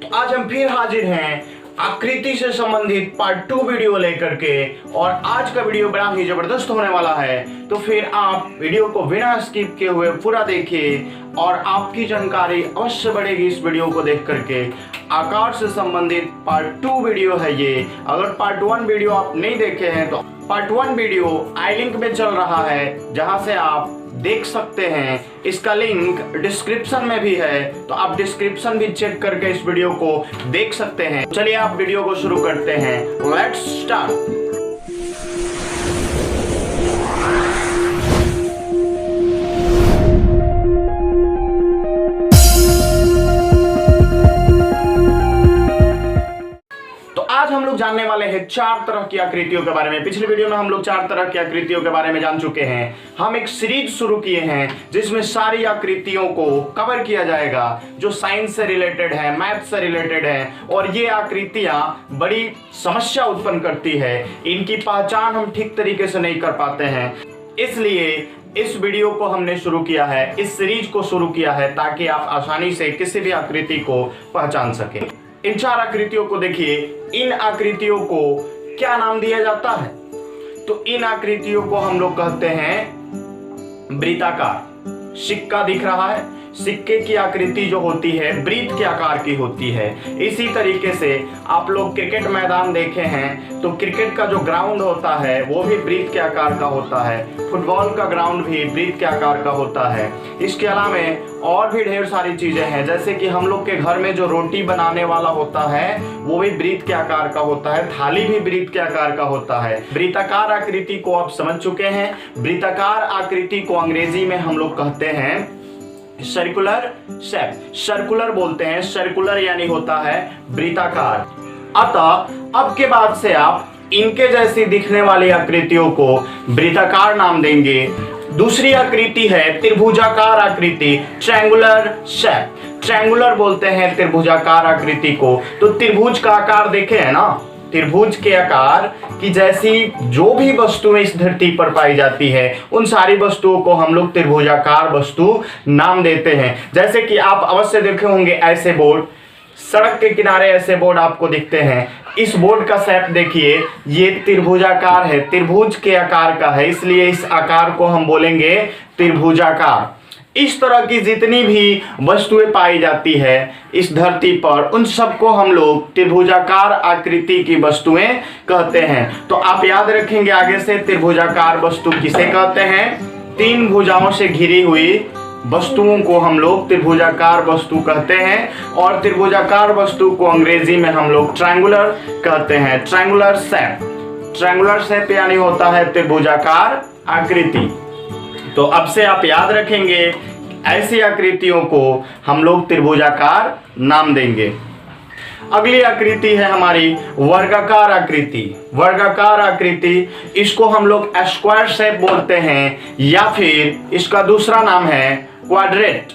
तो आज हम फिर हाजिर हैं आकृति से संबंधित पार्ट 2 वीडियो लेकर के। और आज का वीडियो बड़ा ही जबरदस्त होने वाला है, तो फिर आप वीडियो को बिना स्किप किए हुए पूरा देखिए और आपकी जानकारी अवश्य बढ़ेगी इस वीडियो को देख करके। आकार से संबंधित पार्ट 2 वीडियो है ये। अगर पार्ट 1 वीडियो आप नहीं देखे हैं तो पार्ट 1 वीडियो आई लिंक में चल रहा है, जहां से आप देख सकते हैं। इसका लिंक डिस्क्रिप्शन में भी है, तो आप डिस्क्रिप्शन भी चेक करके इस वीडियो को देख सकते हैं। चलिए आप वीडियो को शुरू करते हैं। Let's start. आज हम लोग जानने वाले हैं 4 तरह की आकृतियों के बारे में। पिछले वीडियो में हम लोग 4 तरह की आकृतियों के बारे में जान चुके हैं। हम एक सीरीज शुरू किए हैं जिसमें सारी आकृतियों को कवर किया जाएगा जो साइंस से रिलेटेड है, मैथ से रिलेटेड है। और ये आकृतियां बड़ी समस्या उत्पन्न करती है, इनकी पहचान हम ठीक तरीके से नहीं कर पाते हैं। इसलिए इस वीडियो को हमने शुरू किया है, इस सीरीज को शुरू किया है ताकि आप आसानी से किसी भी आकृति को पहचान सकें। इन 4 आकृतियों को देखिए। इन आकृतियों को क्या नाम दिया जाता है? तो इन आकृतियों को हम लोग कहते हैं वृत्ताकार। सिक्का दिख रहा है, सिक्के की आकृति जो होती है वृत्त के आकार की होती है। इसी तरीके से आप लोग क्रिकेट मैदान देखे हैं तो क्रिकेट का जो ग्राउंड होता है वो भी वृत्त के आकार का होता है। फुटबॉल का ग्राउंड भी वृत्त के आकार का होता है। इसके अलावा और भी ढेर सारी चीजें हैं, जैसे कि हम लोग के घर में जो रोटी बनाने वाला होता है वो भी वृत्त के आकार का होता है। थाली भी वृत्त के आकार का होता है। वृत्ताकार आकृति को आप समझ चुके हैं। वृत्ताकार आकृति को अंग्रेजी में हम लोग कहते हैं सर्कुलर शेप। सर्कुलर बोलते हैं, सर्कुलर यानी होता है वृत्ताकार। अतः अब के बाद से आप इनके जैसी दिखने वाली आकृतियों को वृत्ताकार नाम देंगे। दूसरी आकृति है त्रिभुजाकार आकृति, ट्रायंगुलर शेप। ट्रायंगुलर बोलते हैं त्रिभुजाकार आकृति को। तो त्रिभुज का आकार देखे है ना, त्रिभुज के आकार की जैसी जो भी वस्तुएं इस धरती पर पाई जाती है उन सारी वस्तुओं को हम लोग त्रिभुजाकार वस्तु नाम देते हैं। जैसे कि आप अवश्य देखे होंगे ऐसे बोर्ड, सड़क के किनारे ऐसे बोर्ड आपको दिखते हैं। इस बोर्ड का शेप देखिए, ये त्रिभुजाकार है, त्रिभुज के आकार का है, इसलिए इस आकार को हम बोलेंगे त्रिभुजाकार। इस तरह की जितनी भी वस्तुएं पाई जाती है इस धरती पर उन सबको हम लोग त्रिभुजाकार आकृति की वस्तुएं कहते हैं। तो आप याद रखेंगे आगे से त्रिभुजाकार वस्तु किसे कहते हैं? 3 भुजाओं से घिरी हुई वस्तुओं को हम लोग त्रिभुजाकार वस्तु कहते हैं। और त्रिभुजाकार वस्तु को अंग्रेजी में हम लोग ट्रायंगुलर कहते हैं, ट्रायंगुलर शेप। ट्रायंगुलर शेप यानी होता है त्रिभुजाकार आकृति। तो अब से आप याद रखेंगे ऐसी आकृतियों को हम लोग त्रिभुजाकार नाम देंगे। अगली आकृति है हमारी वर्गाकार आकृति। वर्गाकार आकृति, इसको हम लोग स्क्वायर शेप बोलते हैं या फिर इसका दूसरा नाम है क्वाड्रेट।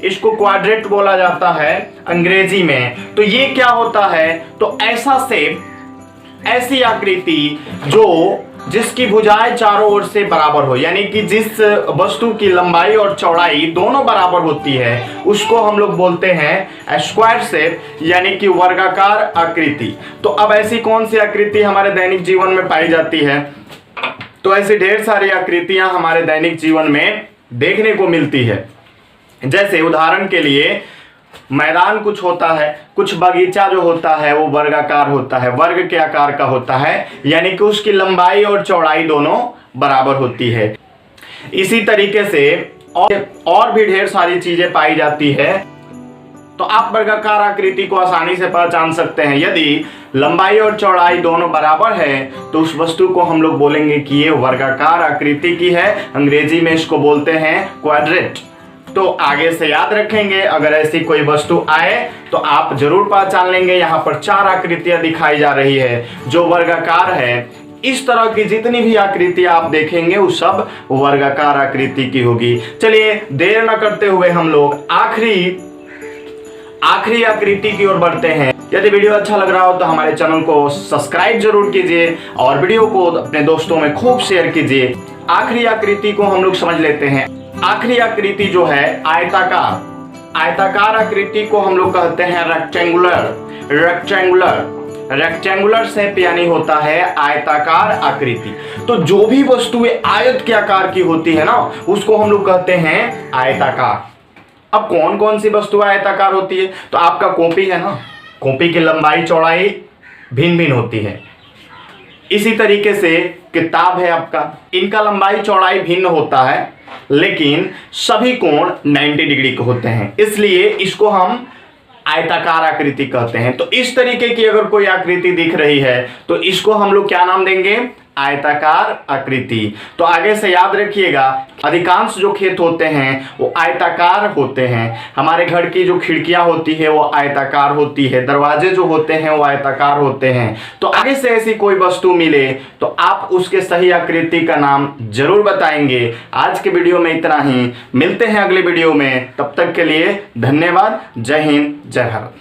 इसको क्वाड्रेट बोला जाता है अंग्रेजी में। तो ये क्या होता है? तो ऐसा शेप, ऐसी आकृति जिसकी भुजाएं चारों ओर से बराबर हो, यानी कि जिस वस्तु की लंबाई और चौड़ाई दोनों बराबर होती है उसको हम लोग बोलते हैं स्क्वायर शेप यानी कि वर्गाकार आकृति। तो अब ऐसी कौन सी आकृति हमारे दैनिक जीवन में पाई जाती है? तो ऐसी ढेर सारी आकृतियां हमारे दैनिक जीवन में देखने को मिलती है। जैसे उदाहरण के लिए मैदान कुछ होता है, कुछ बगीचा जो होता है वो वर्गाकार होता है, वर्ग के आकार का होता है, यानी कि उसकी लंबाई और चौड़ाई दोनों बराबर होती है। इसी तरीके से और भी ढेर सारी चीजें पाई जाती है। तो आप वर्गाकार आकृति को आसानी से पहचान सकते हैं। यदि लंबाई और चौड़ाई दोनों बराबर है तो उस वस्तु को हम लोग बोलेंगे कि ये वर्गाकार आकृति की है। अंग्रेजी में इसको बोलते हैं क्वाड्रेट। तो आगे से याद रखेंगे, अगर ऐसी कोई वस्तु आए तो आप जरूर पहचान लेंगे। यहाँ पर 4 आकृतियां दिखाई जा रही है जो वर्गाकार है। इस तरह की जितनी भी आकृतियां आप देखेंगे वो सब वर्गाकार आकृति की होगी। चलिए देर न करते हुए हम लोग आखिरी आकृति की ओर बढ़ते हैं। यदि वीडियो अच्छा लग रहा हो तो हमारे चैनल को सब्सक्राइब जरूर कीजिए और वीडियो को अपने दोस्तों में खूब शेयर कीजिए। आखिरी आकृति को हम लोग समझ लेते हैं। आखिरी आकृति जो है आयताकार, आयताकार आकृति को हम लोग कहते हैं रेक्टेंगुलर शेप यानी होता है आयताकार आकृति। तो जो भी वस्तुएं आयत के आकार की होती है ना उसको हम लोग कहते हैं आयताकार। अब कौन कौन सी वस्तुएं आयताकार होती है? तो आपका कॉपी है ना, कॉपी की लंबाई चौड़ाई भिन्न भिन्न होती है। इसी तरीके से किताब है आपका, इनका लंबाई चौड़ाई भिन्न होता है लेकिन सभी कोण 90 डिग्री के होते हैं, इसलिए इसको हम आयताकार आकृति कहते हैं। तो इस तरीके की अगर कोई आकृति दिख रही है तो इसको हम लोग क्या नाम देंगे? आयताकार आकृति। तो आगे से याद रखिएगा, अधिकांश जो खेत होते हैं वो आयताकार होते हैं। हमारे घर की जो खिड़कियां होती है वो आयताकार होती है, दरवाजे जो होते हैं वो आयताकार होते हैं। तो आगे से ऐसी कोई वस्तु मिले तो आप उसके सही आकृति का नाम जरूर बताएंगे। आज के वीडियो में इतना ही, मिलते हैं अगले वीडियो में, तब तक के लिए धन्यवाद। जय हिंद, जय भारत।